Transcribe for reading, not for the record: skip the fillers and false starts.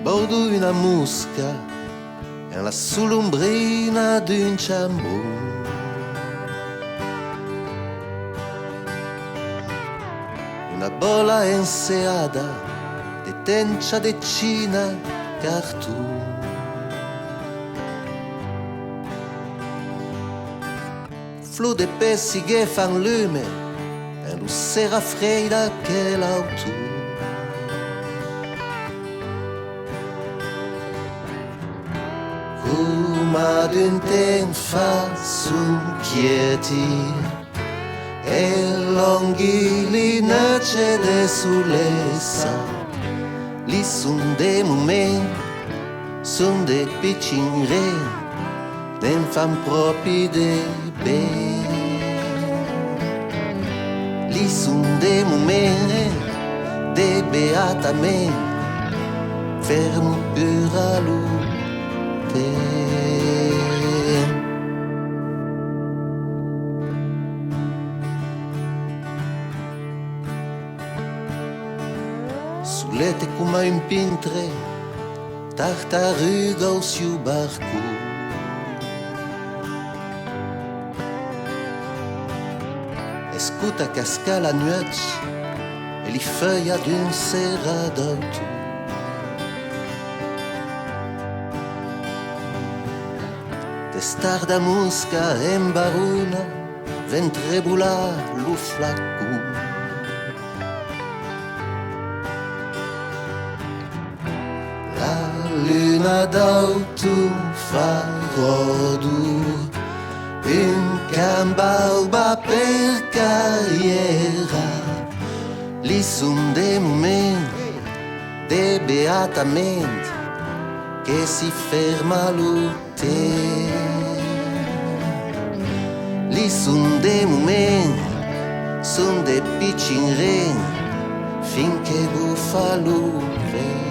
bordo una mosca e la solombrina d'un ciambon. Una bola enseada de tencia de China cartoon. Flot de pesci che fan lume e lo sera freida che l'auto. Come ad un tempo fa son quieti e longhi noce de sulessa. Li son des momenti, son des piccini re, den fan propri de be. Li son des momenti de beatamente, fermo per a luce. Sulete come un pintre, tartaruga o suo barco. Escuta casca la nuage e li feuilles d'un serra d'auto. Testar da mosca en baruna, ventrebula lo flacco. La luna d'auto fa rodo, un cambalba per carriera. Li son des momenti de beatamente che si ferma lo tempo. Li son des momenti, son des piccini reni finché buffa lo vento.